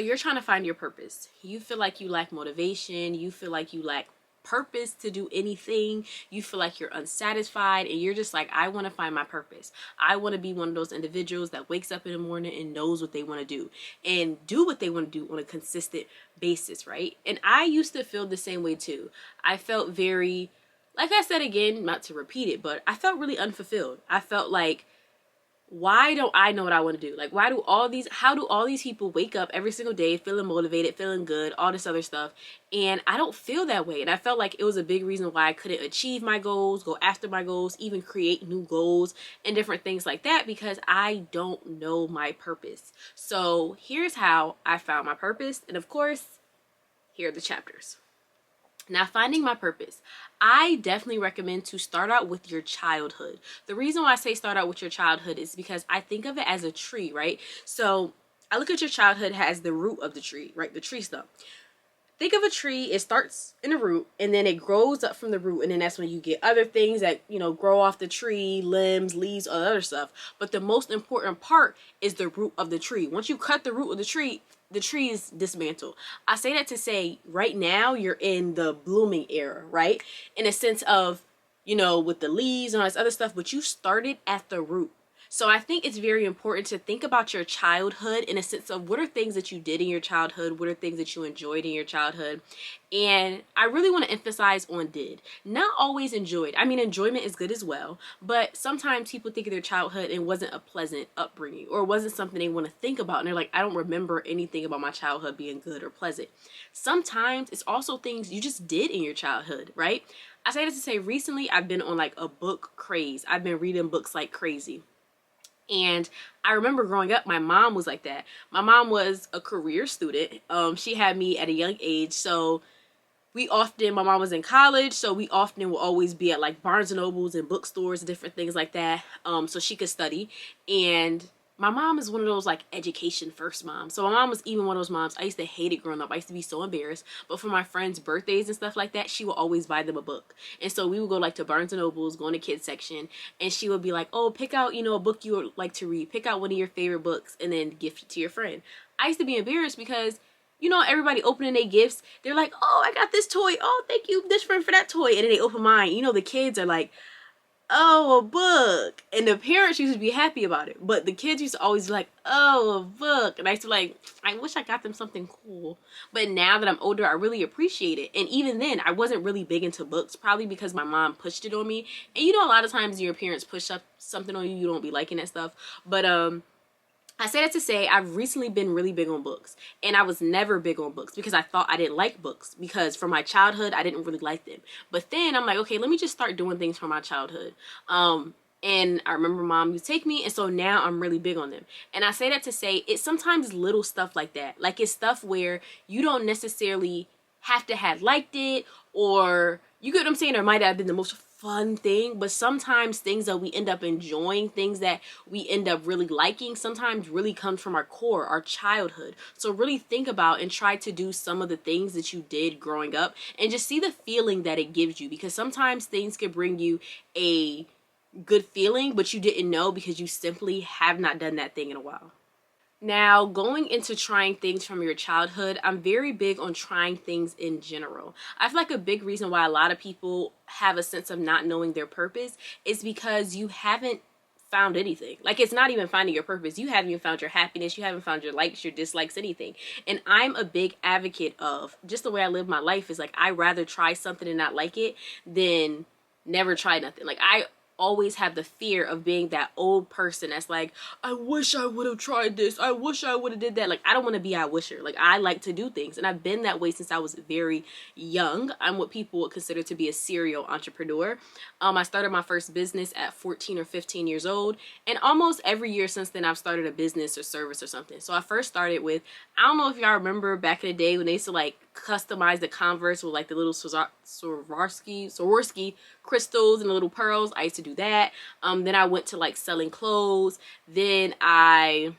You're trying to find your purpose. You feel like you lack motivation. You feel like you lack purpose to do anything. You feel like you're unsatisfied, and you're just like, I want to find my purpose. I want to be one of those individuals that wakes up in the morning and knows what they want to do and do what they want to do on a consistent basis, right? And I used to feel the same way too. I felt very, like I said again, not to repeat it, but I felt really unfulfilled. I felt like, why don't I know what I want to do? Like, how do all these people wake up every single day feeling motivated, feeling good, all this other stuff, and I don't feel that way? And I felt like it was a big reason why I couldn't achieve my goals, go after my goals, even create new goals and different things like that, because I don't know my purpose. So here's how I found my purpose, and of course, here are the chapters. Now, finding my purpose. I definitely recommend to start out with your childhood. The reason why I say start out with your childhood is because I think of it as a tree, right? So I look at your childhood as the root of the tree, right? The tree stump. Think of a tree, it starts in the root and then it grows up from the root, and then that's when you get other things that, grow off the tree, limbs, leaves, all other stuff. But the most important part is the root of the tree. Once you cut the root of the tree is dismantled. I say that to say right now you're in the blooming era, right? In a sense of, with the leaves and all this other stuff, but you started at the root. So I think it's very important to think about your childhood in a sense of what are things that you did in your childhood, what are things that you enjoyed in your childhood. And I really want to emphasize on did, not always enjoyed. I mean, enjoyment is good as well, but sometimes people think of their childhood and it wasn't a pleasant upbringing, or it wasn't something they want to think about. And they're like, I don't remember anything about my childhood being good or pleasant. Sometimes it's also things you just did in your childhood, right? I say this to say recently I've been on like a book craze. I've been reading books like crazy. And I remember growing up, my mom was like that. My mom was a career student. She had me at a young age. So my mom was in college. So we often will always be at like Barnes and Nobles and bookstores and different things like that. So she could study. And my mom is one of those like education first moms. So my mom was even one of those moms. I used to hate it growing up. I used to be so embarrassed. But for my friends' birthdays and stuff like that, she would always buy them a book. And so we would go like to Barnes and Nobles, go in the kids section, and she would be like, oh, pick out, a book you would like to read. Pick out one of your favorite books and then gift it to your friend. I used to be embarrassed because everybody opening their gifts, they're like, oh, I got this toy. Oh, thank you, this friend, for that toy. And then they open mine. The kids are like, oh, a book. And the parents used to be happy about it. But the kids used to always be like, oh, a book. And I used to like, I wish I got them something cool. But now that I'm older, I really appreciate it. And even then, I wasn't really big into books, probably because my mom pushed it on me. And a lot of times your parents push up something on you, you don't be liking that stuff. But I say that to say I've recently been really big on books, and I was never big on books because I thought I didn't like books because from my childhood I didn't really like them. But then I'm like, okay, let me just start doing things from my childhood. And I remember mom would take me, and so now I'm really big on them. And I say that to say it's sometimes little stuff like that. Like it's stuff where you don't necessarily have to have liked it, or you get what I'm saying, or it might have been the most fun thing, but sometimes things that we end up enjoying, things that we end up really liking, sometimes really comes from our core, our childhood. So really think about and try to do some of the things that you did growing up and just see the feeling that it gives you, because sometimes things could bring you a good feeling, but you didn't know because you simply have not done that thing in a while. Now, going into trying things from your childhood, I'm very big on trying things in general. I feel like a big reason why a lot of people have a sense of not knowing their purpose is because you haven't found anything. Like, it's not even finding your purpose. You haven't even found your happiness. You haven't found your likes, your dislikes, anything. And I'm a big advocate of just the way I live my life is like, I rather try something and not like it than never try nothing. Like, I always have the fear of being that old person that's like, I wish I would have tried this, I wish I would have did that. Like, I don't want to be a wisher. Like, I like to do things, and I've been that way since I was very young. I'm what people would consider to be a serial entrepreneur. I started my first business at 14 or 15 years old, and almost every year since then I've started a business or service or something. So I first started with, I don't know if y'all remember back in the day when they used to like customize the Converse with like the little Swarovski crystals and the little pearls. I used to do that. Then I went to like selling clothes. Then I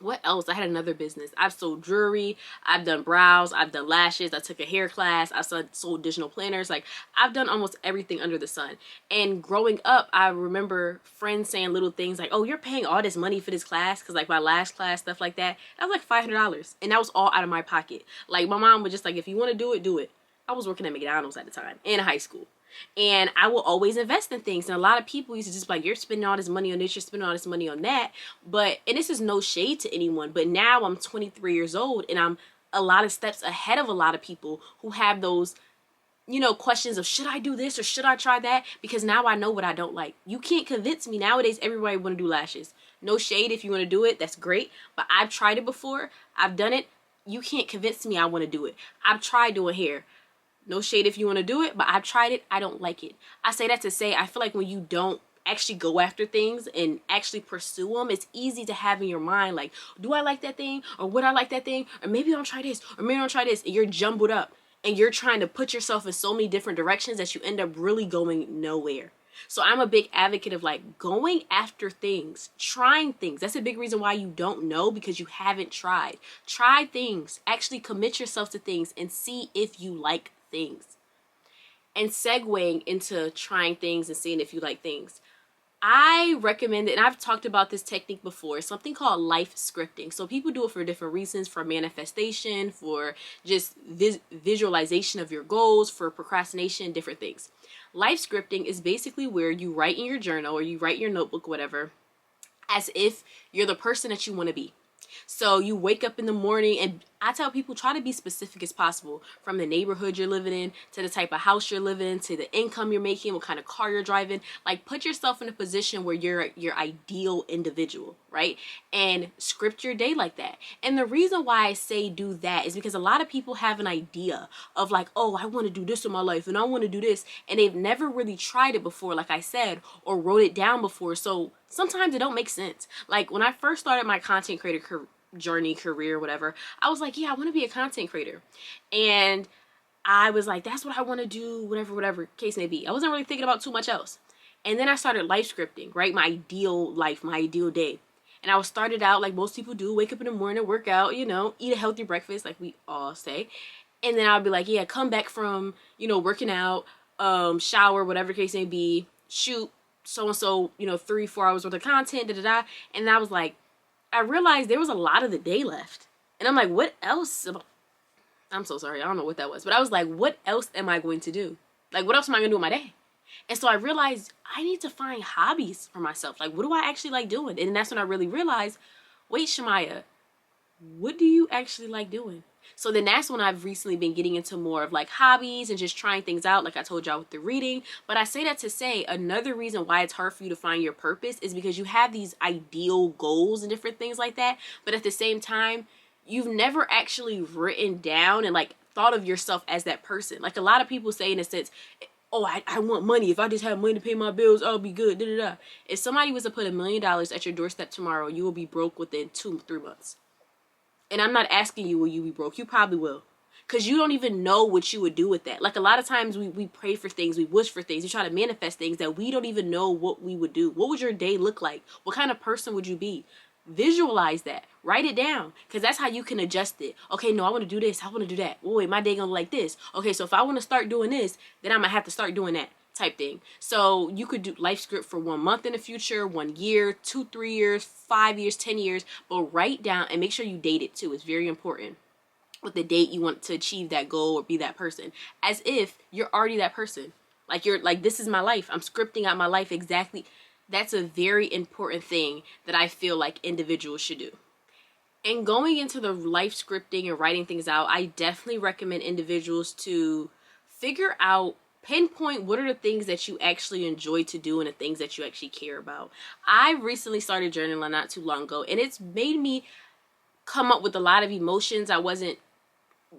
What else? I had another business. I've sold jewelry. I've done brows. I've done lashes. I took a hair class. I've sold digital planners. Like, I've done almost everything under the sun. And growing up, I remember friends saying little things like, oh, you're paying all this money for this class. Because, like, my last class, stuff like that, that was like $500. And that was all out of my pocket. Like, my mom was just like, if you want to do it, do it. I was working at McDonald's at the time in high school. And I will always invest in things. And a lot of people used to just be like, you're spending all this money on this, you're spending all this money on that. But, and this is no shade to anyone, but now I'm 23 years old and I'm a lot of steps ahead of a lot of people who have those, you know, questions of should I do this or should I try that? Because now I know what I don't like. You can't convince me. Nowadays, everybody want to do lashes. No shade if you want to do it. That's great. But I've tried it before. I've done it. You can't convince me I want to do it. I've tried doing hair. No shade if you want to do it, but I've tried it. I don't like it. I say that to say I feel like when you don't actually go after things and actually pursue them, it's easy to have in your mind like, do I like that thing? Or would I like that thing? Or maybe I'll try this. Or maybe I'll try this. And you're jumbled up. And you're trying to put yourself in so many different directions that you end up really going nowhere. So I'm a big advocate of like going after things, trying things. That's a big reason why you don't know, because you haven't tried. Try things. Actually commit yourself to things and see if you like things. And segueing into trying things and seeing if you like things, I recommend it, and I've talked about this technique before, something called life scripting. So people do it for different reasons, for manifestation, for just visualization of your goals, for procrastination, different things. Life scripting is basically where you write in your journal or you write in your notebook, whatever, as if you're the person that you want to be. So you wake up in the morning, and I tell people, try to be specific as possible, from the neighborhood you're living in, to the type of house you're living in, to the income you're making, what kind of car you're driving. Like, put yourself in a position where you're your ideal individual, right? And script your day like that. And the reason why I say do that is because a lot of people have an idea of like, oh, I want to do this in my life and I want to do this, and they've never really tried it before, like I said, or wrote it down before. So sometimes it don't make sense. Like, when I first started my content creator career, whatever, I was like, yeah, I want to be a content creator. And I was like, that's what I want to do, whatever case may be. I wasn't really thinking about too much else. And then I started life scripting, right? My ideal life, my ideal day. And I started out like most people do, wake up in the morning, work out, you know, eat a healthy breakfast, like we all say. And then I'll be like, yeah, come back from, you know, working out, shower, whatever case may be, shoot so-and-so, you know, 3-4 hours worth of content, And I was like, I realized there was a lot of the day left. And I'm like, what else? I'm so sorry. I don't know what that was. But I was like, what else am I going to do? Like, what else am I going to do with my day? And so I realized I need to find hobbies for myself. Like, what do I actually like doing? And that's when I really realized, wait, Shamaya, what do you actually like doing? So then that's when I've recently been getting into more of like hobbies and just trying things out, like I told y'all with the reading. But I say that to say another reason why it's hard for you to find your purpose is because you have these ideal goals and different things like that. But at the same time, you've never actually written down and like thought of yourself as that person. Like, a lot of people say in a sense, oh, I want money. If I just have money to pay my bills, I'll be good. If somebody was to put $1 million at your doorstep tomorrow, you will be broke within 2-3 months. And I'm not asking you, will you be broke? You probably will. Because you don't even know what you would do with that. Like, a lot of times we pray for things, we wish for things, we try to manifest things that we don't even know what we would do. What would your day look like? What kind of person would you be? Visualize that. Write it down. Because that's how you can adjust it. Okay, no, I want to do this. I want to do that. Oh, wait, my day gonna look like this. Okay, so if I want to start doing this, then I'm going to have to start doing that type thing. So you could do life script for 1 month in the future, 1 year, 2-3 years, 5 years, 10 years, but write down and make sure you date it too. It's very important with the date you want to achieve that goal or be that person, as if you're already that person. Like, you're like, this is my life. I'm scripting out my life exactly. That's a very important thing that I feel like individuals should do. And going into the life scripting and writing things out, I definitely recommend individuals to figure out, pinpoint what are the things that you actually enjoy to do and the things that you actually care about. I recently started journaling not too long ago, and it's made me come up with a lot of emotions I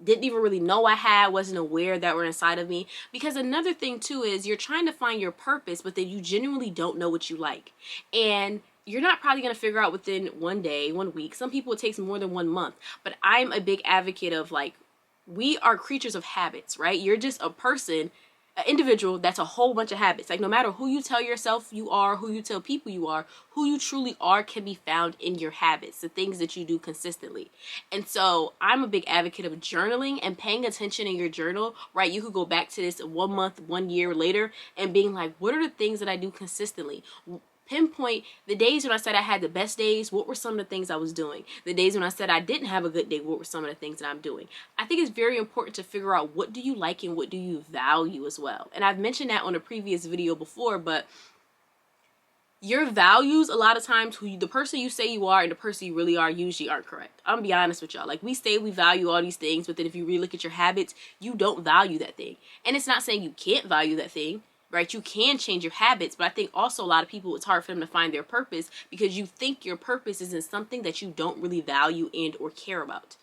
didn't even really know I had, wasn't aware that were inside of me. Because another thing too is you're trying to find your purpose, but then you genuinely don't know what you like. And you're not probably going to figure out within 1 day, 1 week. Some people it takes more than 1 month. But I'm a big advocate of like, we are creatures of habits, right? You're just a person. an individual that's a whole bunch of habits. Like no matter who you tell yourself you are, who you tell people you are, who you truly are can be found in your habits, the things that you do consistently. And so I'm a big advocate of journaling and paying attention in your journal, right? You could go back to this 1 month, 1 year later and being like, what are the things that I do consistently? Pinpoint the days when I said I had the best days, what were some of the things I was doing? The days when I said I didn't have a good day, what were some of the things that I'm doing? I think it's very important to figure out what do you like and what do you value as well. And I've mentioned that on a previous video before, but your values, a lot of times, the person you say you are and the person you really are usually aren't correct. I'm gonna be honest with y'all. Like, we say we value all these things, but then if you really look at your habits, you don't value that thing. And it's not saying you can't value that thing, right? You can change your habits, but I think also a lot of people, it's hard for them to find their purpose because you think your purpose is in something that you don't really value and or care about.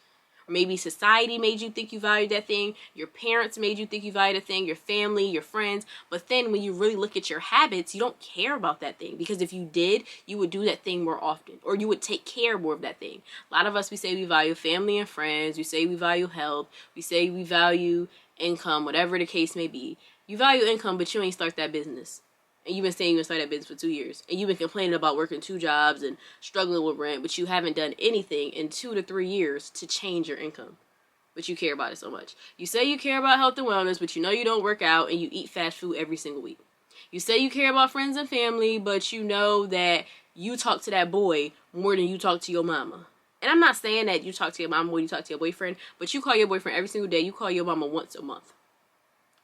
Or maybe society made you think you valued that thing, your parents made you think you valued a thing, your family, your friends, but then when you really look at your habits, you don't care about that thing because if you did, you would do that thing more often or you would take care more of that thing. A lot of us, we say we value family and friends, we say we value health, we say we value income, whatever the case may be. You value income, but you ain't start that business. And you've been saying you're going to start that business for 2 years. And you've been complaining about working 2 jobs and struggling with rent, but you haven't done anything in 2 to 3 years to change your income. But you care about it so much. You say you care about health and wellness, but you know you don't work out and you eat fast food every single week. You say you care about friends and family, but you know that you talk to that boy more than you talk to your mama. And I'm not saying that you talk to your mama more than you talk to your boyfriend, but you call your boyfriend every single day. You call your mama once a month.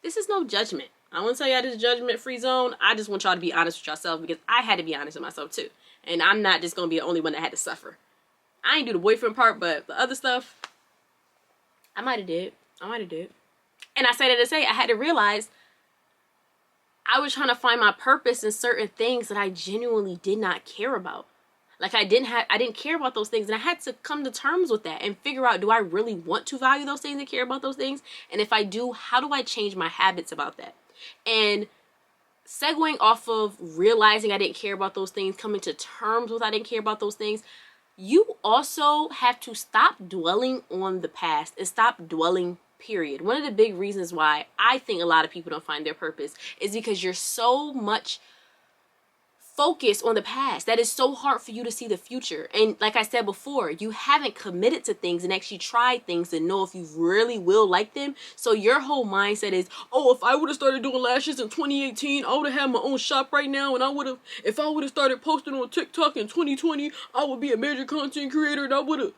This is no judgment. I want to tell y'all this judgment-free zone. I just want y'all to be honest with yourself because I had to be honest with myself too. And I'm not just going to be the only one that had to suffer. I ain't do the boyfriend part, but the other stuff, I might have did. And I say that to say I had to realize I was trying to find my purpose in certain things that I genuinely did not care about. Like I didn't care about those things and I had to come to terms with that and figure out, do I really want to value those things and care about those things? And if I do, how do I change my habits about that? And segueing off of realizing I didn't care about those things, coming to terms with I didn't care about those things, you also have to stop dwelling on the past and stop dwelling, period. One of the big reasons why I think a lot of people don't find their purpose is because you're so much focus on the past that is so hard for you to see the future. And like I said before, you haven't committed to things and actually tried things to know if you really will like them. So your whole mindset is, oh, if I would have started doing lashes in 2018, I would have had my own shop right now, and if I would have started posting on TikTok in 2020, I would be a major content creator, and I would have.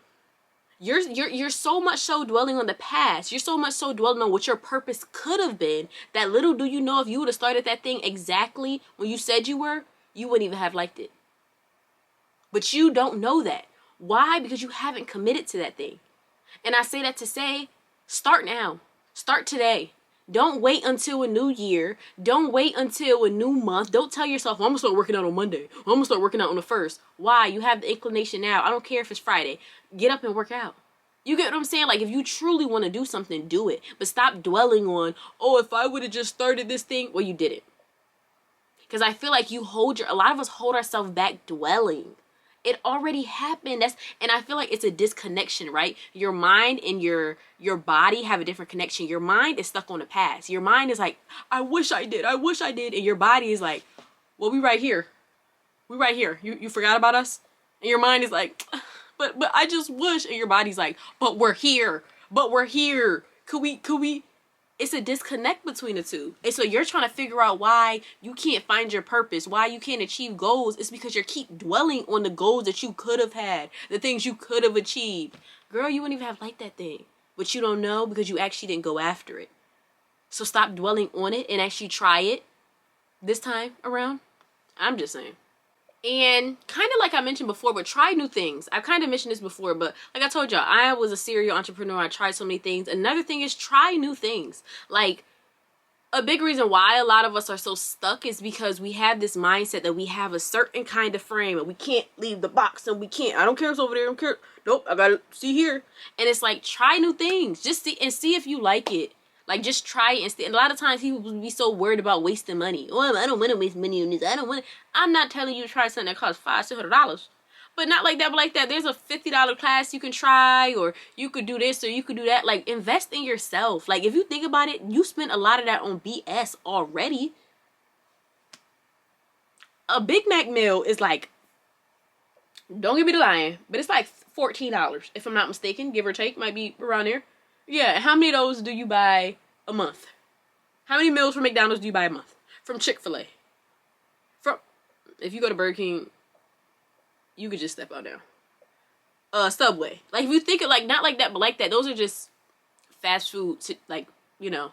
You're so much so dwelling on the past. You're so much so dwelling on what your purpose could have been that little do you know if you would have started that thing exactly when you said you were, you wouldn't even have liked it. But you don't know that. Why? Because you haven't committed to that thing. And I say that to say, start now. Start today. Don't wait until a new year. Don't wait until a new month. Don't tell yourself, well, I'm going to start working out on Monday. Or I'm going to start working out on the 1st. Why? You have the inclination now. I don't care if it's Friday. Get up and work out. You get what I'm saying? Like, if you truly want to do something, do it. But stop dwelling on, oh, if I would have just started this thing. Well, you didn't. Because I feel like a lot of us hold ourselves back dwelling. It already happened. And I feel like it's a disconnection, right? Your mind and your body have a different connection. Your mind is stuck on the past. Your mind is like, I wish I did. And your body is like, well, we right here. You forgot about us? And your mind is like, but I just wish. And your body's like, but we're here. Could we? It's a disconnect between the two. And so you're trying to figure out why you can't find your purpose, why you can't achieve goals. It's because you keep dwelling on the goals that you could have had, the things you could have achieved. Girl, you wouldn't even have liked that thing. But you don't know because you actually didn't go after it. So stop dwelling on it and actually try it this time around. I'm just saying. And kind of like I mentioned before, but try new things. I've kind of mentioned this before, but like I told y'all, I was a serial entrepreneur. I tried so many things. Another thing is try new things. Like, a big reason why a lot of us are so stuck is because we have this mindset that we have a certain kind of frame and we can't leave the box and I don't care what's over there. I don't care. Nope, I gotta see here. And it's like, try new things. Just see if you like it. Like, just try it and see. And a lot of times people will be so worried about wasting money. Oh, I don't want to waste money on this. I don't want to. I'm not telling you to try something that costs $500-$600. But not like that, but like that. There's a $50 class you can try, or you could do this, or you could do that. Like, invest in yourself. Like, if you think about it, you spent a lot of that on BS already. A Big Mac meal is like, don't give me the lying, but it's like $14, if I'm not mistaken, give or take, might be around there. Yeah, how many of those do you buy a month? How many meals from McDonald's do you buy a month? From Chick-fil-A? From, if you go to Burger King, you could just step out now. Subway. Like, if you think of, like, not like that, but like that, those are just fast food, like, you know,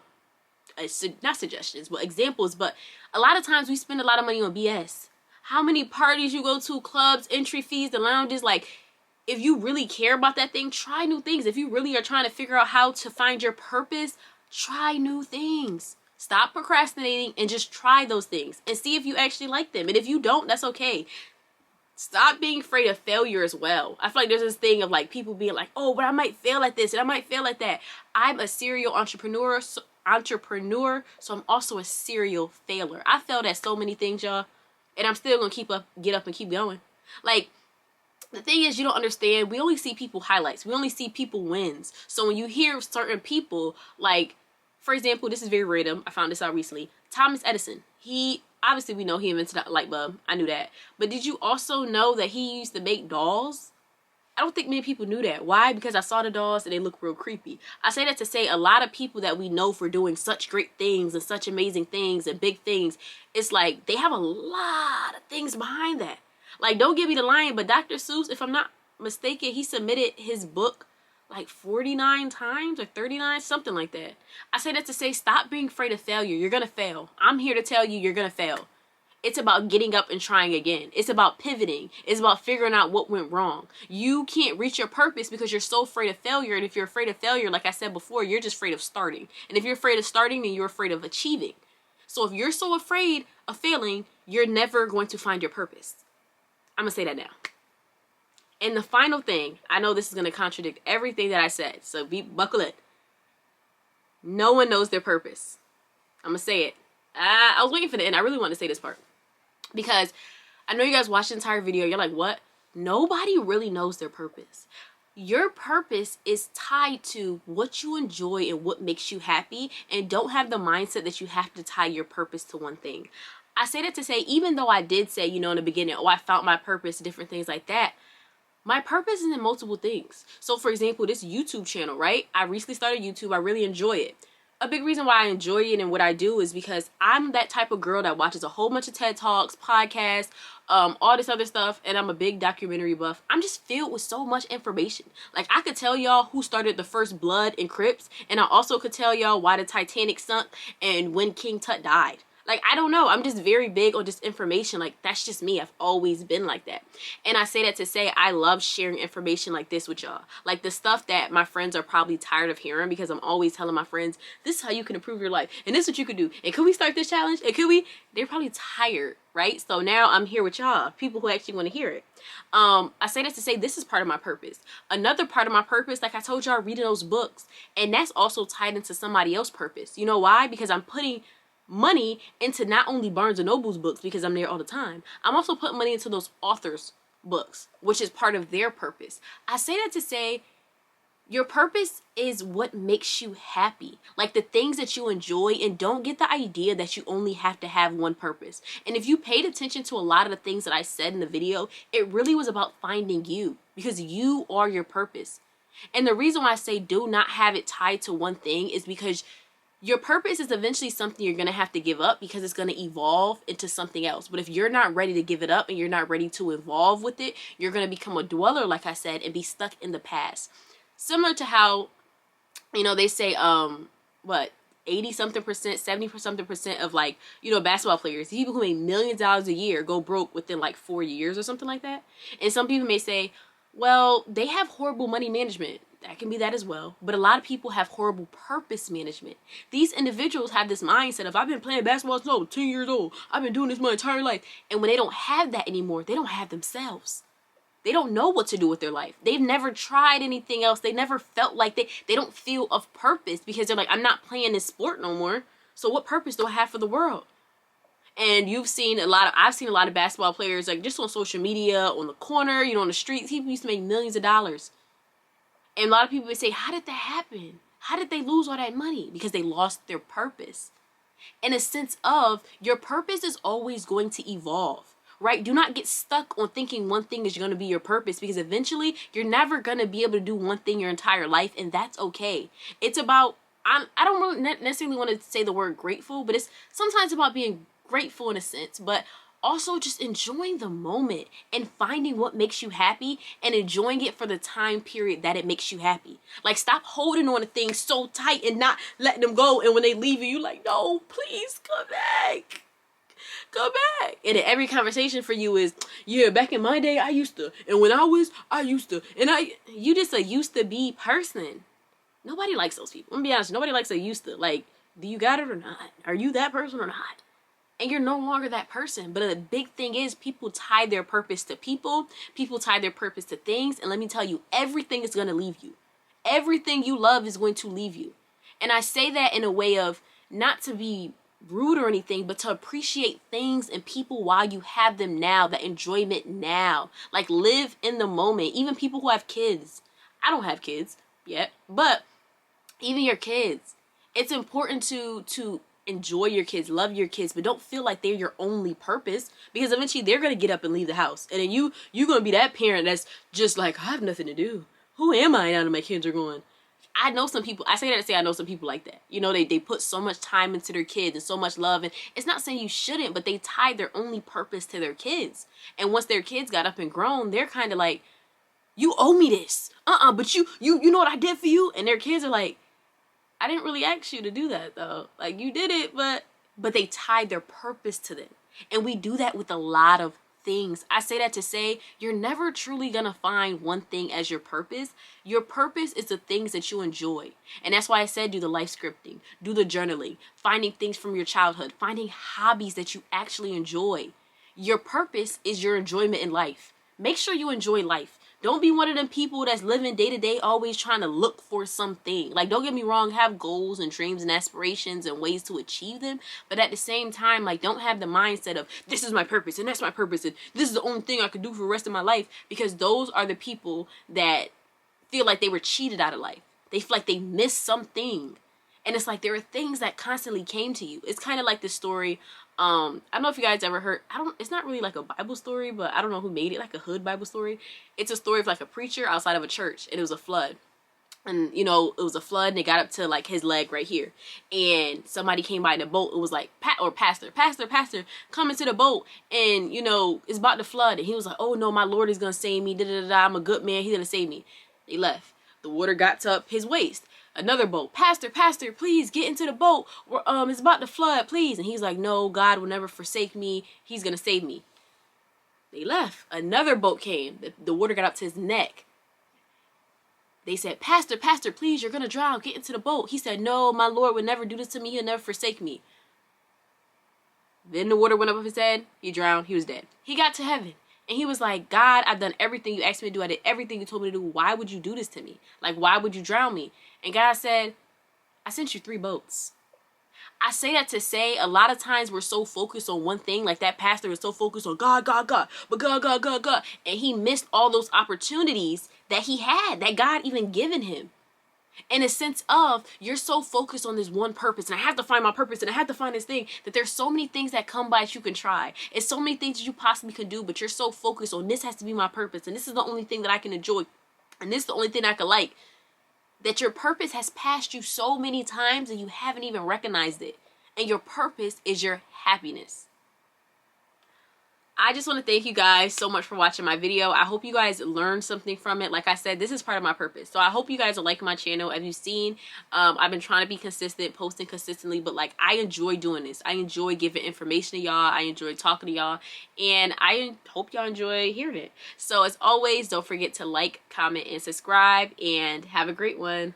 not suggestions, but examples. But a lot of times we spend a lot of money on BS. How many parties you go to, clubs, entry fees, the lounges, like, if you really care about that thing, try new things. If you really are trying to figure out how to find your purpose, try new things. Stop procrastinating and just try those things and see if you actually like them. And if you don't, that's okay. Stop being afraid of failure as well. I feel like there's this thing of like people being like, oh, but I might fail at this and I might fail at that. I'm a serial entrepreneur, so I'm also a serial failure. I failed at so many things, y'all, and I'm still gonna get up and keep going. Like, the thing is, you don't understand. We only see people highlights. We only see people wins. So when you hear certain people, like, for example, this is very random. I found this out recently. Thomas Edison. Obviously, we know he invented the light bulb. I knew that. But did you also know that he used to make dolls? I don't think many people knew that. Why? Because I saw the dolls and they look real creepy. I say that to say a lot of people that we know for doing such great things and such amazing things and big things, it's like they have a lot of things behind that. Like, don't give me the line, but Dr. Seuss, if I'm not mistaken, he submitted his book like 49 times or 39, something like that. I say that to say, stop being afraid of failure. You're going to fail. I'm here to tell you, you're going to fail. It's about getting up and trying again. It's about pivoting. It's about figuring out what went wrong. You can't reach your purpose because you're so afraid of failure. And if you're afraid of failure, like I said before, you're just afraid of starting. And if you're afraid of starting, then you're afraid of achieving. So if you're so afraid of failing, you're never going to find your purpose. I'm going to say that now. And the final thing, I know this is going to contradict everything that I said, so buckle in. No one knows their purpose. I'm going to say it. I was waiting for the end. I really want to say this part. Because I know you guys watched the entire video. You're like, what? Nobody really knows their purpose. Your purpose is tied to what you enjoy and what makes you happy. And don't have the mindset that you have to tie your purpose to one thing. I say that to say, even though I did say, in the beginning, I found my purpose, different things like that. My purpose is in multiple things. So, for example, this YouTube channel, right? I recently started YouTube. I really enjoy it. A big reason why I enjoy it and what I do is because I'm that type of girl that watches a whole bunch of TED Talks, podcasts, all this other stuff, and I'm a big documentary buff. I'm just filled with so much information. Like, I could tell y'all who started the first blood in Crips, and I also could tell y'all why the Titanic sunk and when King Tut died. Like, I don't know. I'm just very big on just information. Like, that's just me. I've always been like that. And I say that to say I love sharing information like this with y'all. Like, the stuff that my friends are probably tired of hearing because I'm always telling my friends, this is how you can improve your life. And this is what you could do. And could we start this challenge? And could we? They're probably tired, right? So now I'm here with y'all, people who actually want to hear it. I say that to say this is part of my purpose. Another part of my purpose, like I told y'all, reading those books. And that's also tied into somebody else's purpose. You know why? Because I'm putting money into not only Barnes & Noble's books because I'm there all the time. I'm also putting money into those authors' books, which is part of their purpose. I say that to say your purpose is what makes you happy. Like the things that you enjoy, and don't get the idea that you only have to have one purpose. And if you paid attention to a lot of the things that I said in the video, it really was about finding you because you are your purpose. And the reason why I say do not have it tied to one thing is because your purpose is eventually something you're going to have to give up because it's going to evolve into something else. But if you're not ready to give it up and you're not ready to evolve with it, you're going to become a dweller, like I said, and be stuck in the past. Similar to how, they say, 80-something%, 70-something% of basketball players, people who make millions of dollars a year go broke within 4 years or something like that. And some people may say, well, they have horrible money management. That can be that as well. But a lot of people have horrible purpose management. These individuals have this mindset of, I've been playing basketball since I was 10 years old. I've been doing this my entire life. And when they don't have that anymore, they don't have themselves. They don't know what to do with their life. They've never tried anything else. They never felt like they don't feel of purpose because they're like, I'm not playing this sport no more. So what purpose do I have for the world? And I've seen a lot of basketball players, like just on social media, on the corner, you know, on the streets, people used to make millions of dollars. And a lot of people would say, how did that happen? How did they lose all that money? Because they lost their purpose. In a sense of, your purpose is always going to evolve, right? Do not get stuck on thinking one thing is going to be your purpose, because eventually you're never going to be able to do one thing your entire life, and that's okay. It's about, I don't really necessarily want to say the word grateful, but it's sometimes about being grateful in a sense, but also just enjoying the moment and finding what makes you happy and enjoying it for the time period that it makes you happy. Like, stop holding on to things so tight and not letting them go. And when they leave you, you're like, no, please come back. Come back. And then every conversation for you is, yeah, back in my day, I used to. And when I used to. And you just a used to be person. Nobody likes those people. I'm gonna be honest, nobody likes a used to. Like, do you got it or not? Are you that person or not? And you're no longer that person. But the big thing is, people tie their purpose to people. People tie their purpose to things. And let me tell you, everything is going to leave you. Everything you love is going to leave you. And I say that in a way of not to be rude or anything, but to appreciate things and people while you have them now, that enjoyment now. Like, live in the moment. Even people who have kids. I don't have kids yet, but even your kids, it's important to enjoy your kids, love your kids, but don't feel like they're your only purpose, because eventually they're going to get up and leave the house. And then you're going to be that parent that's just like, I have nothing to do. Who am I now that my kids are going? I know some people, I say that to say I know some people like that. You know, they put so much time into their kids and so much love. And it's not saying you shouldn't, but they tied their only purpose to their kids. And once their kids got up and grown, they're kind of like, you owe me this. But you know what I did for you? And their kids are like, I didn't really ask you to do that though. Like, you did it, but they tied their purpose to them. And we do that with a lot of things. I say that to say, you're never truly gonna find one thing as your purpose. Your purpose is the things that you enjoy. And that's why I said, do the life scripting, do the journaling, finding things from your childhood, finding hobbies that you actually enjoy. Your purpose is your enjoyment in life. Make sure you enjoy life. Don't be one of them people that's living day to day, always trying to look for something. Like, don't get me wrong, have goals and dreams and aspirations and ways to achieve them. But at the same time, like, don't have the mindset of, this is my purpose and that's my purpose and this is the only thing I could do for the rest of my life. Because those are the people that feel like they were cheated out of life. They feel like they missed something. And it's like, there are things that constantly came to you. It's kind of like the story, I don't know if you guys ever heard, it's not really like a Bible story, but I don't know who made it, like a hood Bible story. It's a story of like a preacher outside of a church, and it was a flood. And, you know, it was a flood, and it got up to like his leg right here. And somebody came by in a boat. It was like, pastor, come into the boat. And, you know, it's about to flood. And he was like, oh no, my Lord is going to save me. I'm a good man. He's going to save me. They left. The water got to up his waist. Another boat. Pastor, please get into the boat. It's about to flood, please. And he's like, no, God will never forsake me. He's going to save me. They left. Another boat came. The water got up to his neck. They said, Pastor, please, you're going to drown. Get into the boat. He said, no, my Lord would never do this to me. He'll never forsake me. Then the water went up his head. He drowned. He was dead. He got to heaven. And he was like, God, I've done everything you asked me to do. I did everything you told me to do. Why would you do this to me? Like, why would you drown me? And God said, I sent you 3 boats. I say that to say, a lot of times we're so focused on one thing. Like that pastor was so focused on God, but God. And he missed all those opportunities that he had, that God even given him. In a sense of, you're so focused on this one purpose, and I have to find my purpose, and I have to find this thing, that there's so many things that come by that you can try. It's so many things that you possibly could do, but you're so focused on, this has to be my purpose, and this is the only thing that I can enjoy, and this is the only thing I can like, that your purpose has passed you so many times and you haven't even recognized it. And your purpose is your happiness. I just want to thank you guys so much for watching my video. I hope you guys learned something from it. Like I said, this is part of my purpose. So I hope you guys are liking my channel. As you've seen, I've been trying to be consistent, posting consistently, but like, I enjoy doing this. I enjoy giving information to y'all. I enjoy talking to y'all, and I hope y'all enjoy hearing it. So as always, don't forget to like, comment, and subscribe, and have a great one.